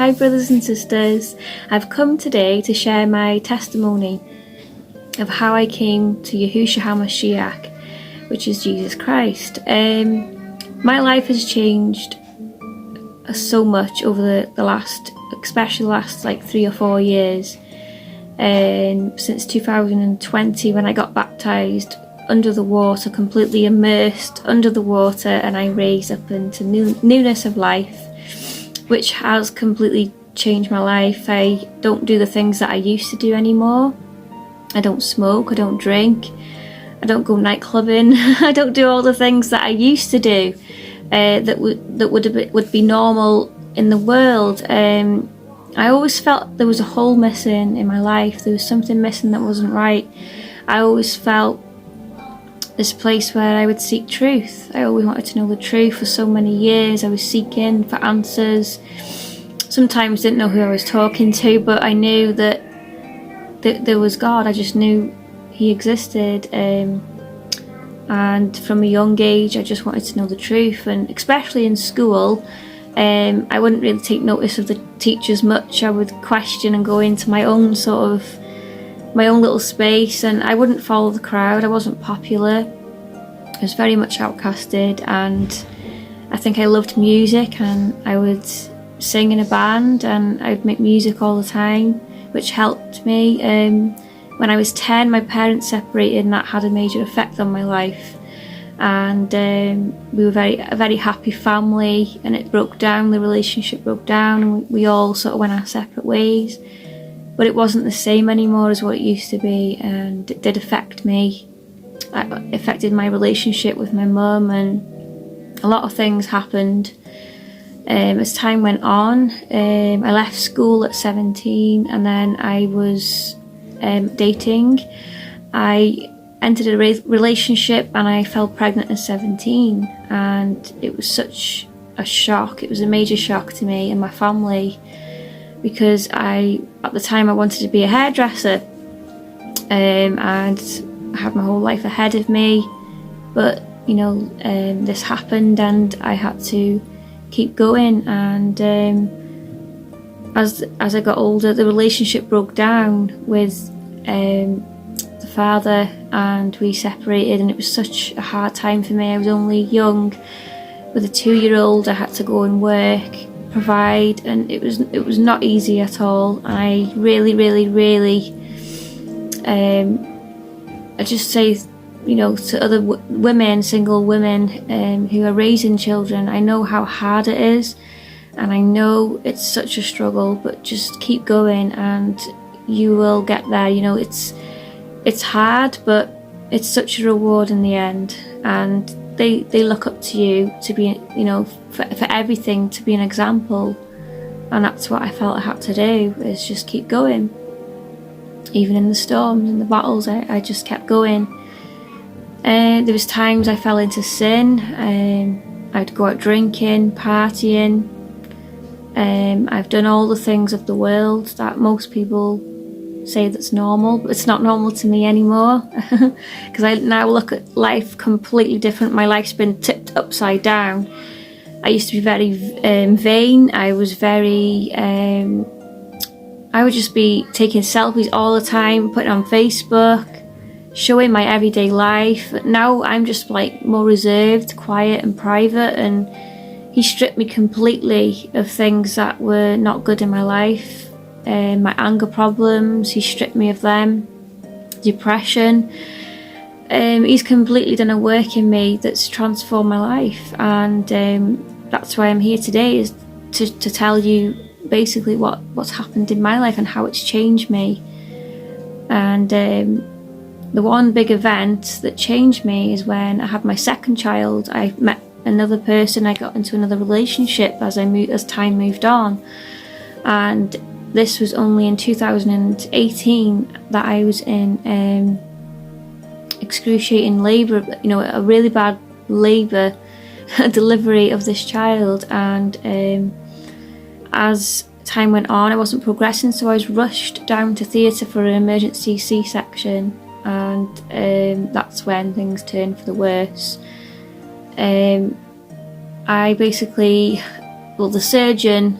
Hi brothers and sisters, I've come today to share my testimony of how I came to Yahushua HaMashiach, which is Jesus Christ. My life has changed so much over the last, especially the last like 3 or 4 years. Since 2020 when I got baptised under the water, completely immersed under the water, and I raised up into newness of life, which has completely changed my life. I don't do the things that I used to do anymore. I don't smoke, I don't drink, I don't go night clubbing. I don't do all the things that I used to do that would be normal in the world. I always felt there was a hole missing in my life. There was something missing that wasn't right. I always felt this place where I would seek truth. I always wanted to know the truth. For so many years I was seeking for answers. Sometimes didn't know who I was talking to, but I knew that there was God. I just knew he existed, and from a young age I just wanted to know the truth. And especially in school, I wouldn't really take notice of the teachers much. I would question and go into my own little space, and I wouldn't follow the crowd. I wasn't popular. I was very much outcasted, and I think I loved music, and I would sing in a band, and I would make music all the time, which helped me. When I was 10, my parents separated, and that had a major effect on my life. And we were a very happy family, and it broke down. The relationship broke down, and we all sort of went our separate ways. But it wasn't the same anymore as what it used to be, and it did affect me. It affected my relationship with my mum, and a lot of things happened. As time went on, I left school at 17, and then I was dating. I entered a relationship, and I fell pregnant at 17, and it was such a shock. It was a major shock to me and my family, because at the time I wanted to be a hairdresser, and I had my whole life ahead of me, but this happened, and I had to keep going. And as I got older, the relationship broke down with the father, and we separated, and it was such a hard time for me. I was only young with a 2-year-old. I had to go and work, provide, and it was not easy at all. And I really I just say, to other women, single women who are raising children, I know how hard it is, and I know it's such a struggle, but just keep going and you will get there. It's hard, but it's such a reward in the end, and they look up to you to be, for everything, to be an example. And that's what I felt I had to do, is just keep going. Even in the storms and the battles, I just kept going. There was times I fell into sin. I'd go out drinking, partying. I've done all the things of the world that most people say that's normal, but it's not normal to me anymore, because I now look at life completely different. My life's been tipped upside down. I used to be very vain. I was very I would just be taking selfies all the time, putting on Facebook, showing my everyday life. Now I'm just like more reserved, quiet and private, and he stripped me completely of things that were not good in my life. My anger problems, he stripped me of them. Depression. He's completely done a work in me that's transformed my life, and that's why I'm here today, is to tell you basically what's happened in my life and how it's changed me. And the one big event that changed me is when I had my second child. I met another person, I got into another relationship as time moved on, and this was only in 2018 that I was in excruciating labour, a really bad labour delivery of this child. And as time went on, I wasn't progressing, so I was rushed down to theatre for an emergency C-section, and that's when things turned for the worse. I basically, the surgeon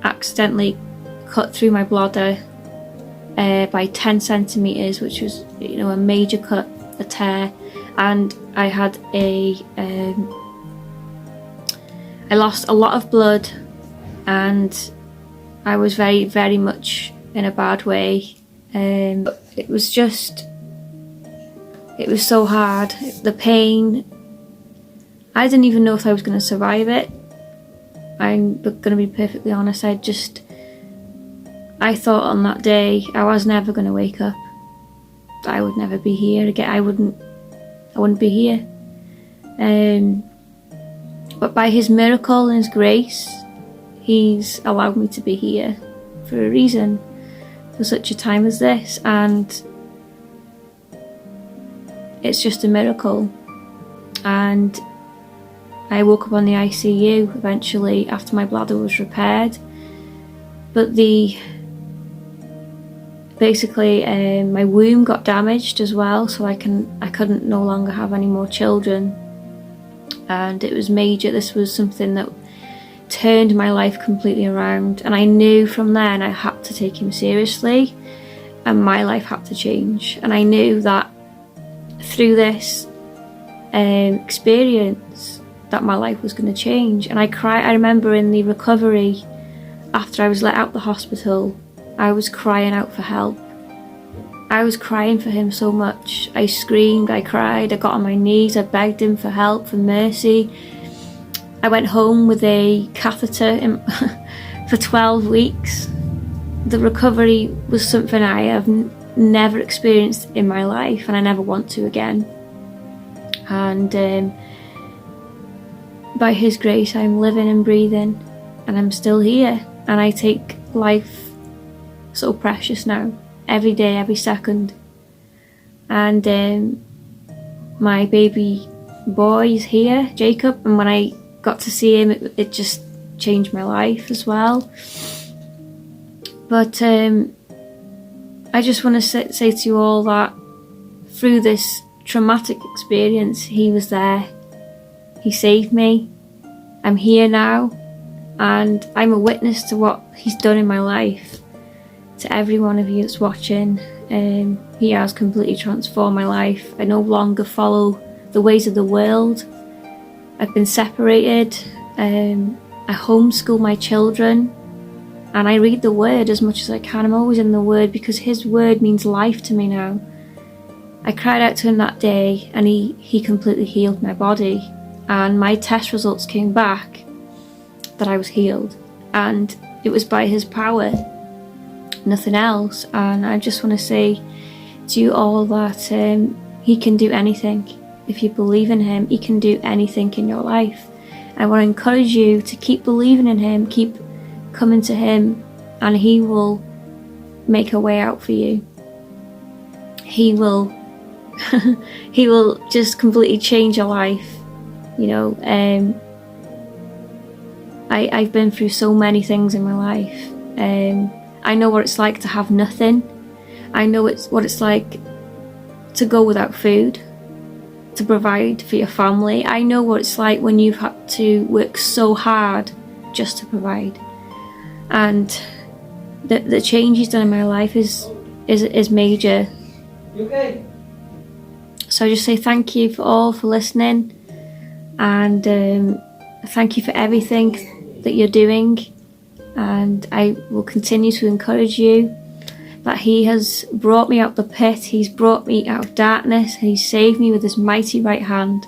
accidentally cut through my bladder by 10 centimetres, which was, you know, a major cut, a tear, and I had I lost a lot of blood, and I was very, very much in a bad way. It was so hard. The pain, I didn't even know if I was going to survive it. I'm going to be perfectly honest. I thought on that day I was never going to wake up. I would never be here again. I wouldn't be here. But by his miracle and his grace, he's allowed me to be here for a reason, for such a time as this, and it's just a miracle. And I woke up on the ICU eventually after my bladder was repaired, but basically my womb got damaged as well, so I couldn't no longer have any more children, and it was major. This was something that turned my life completely around, and I knew from then I had to take him seriously, and my life had to change. And I knew that through this experience that my life was going to change. And I remember in the recovery, after I was let out the hospital, I was crying out for help. I was crying for him so much. I screamed, I cried, I got on my knees, I begged him for help, for mercy. I went home with a catheter for 12 weeks. The recovery was something I have never experienced in my life, and I never want to again. And by his grace, I'm living and breathing, and I'm still here. And I take life so precious now, every day, every second. And my baby boy is here, Jacob, and when I got to see him, it just changed my life as well. But I just want to say to you all that through this traumatic experience, he was there. He saved me. I'm here now, and I'm a witness to what he's done in my life. To every one of you that's watching, he has completely transformed my life. I no longer follow the ways of the world. I've been separated. I homeschool my children, and I read the word as much as I can. I'm always in the word because his word means life to me now. I cried out to him that day, and he completely healed my body, and my test results came back that I was healed, and it was by his power, nothing else. And I just want to say to you all that he can do anything. If you believe in him, he can do anything in your life. I want to encourage you to keep believing in him, keep coming to him, and he will make a way out for you. He will he will just completely change your life. You know, I've been through so many things in my life. I know what it's like to have nothing. I know what it's like to go without food, to provide for your family. I know what it's like when you've had to work so hard just to provide. And the change he's done in my life is major. You okay? So I just say thank you for listening, and thank you for everything that you're doing. And I will continue to encourage you that he has brought me out the pit, he's brought me out of darkness, and he's saved me with his mighty right hand.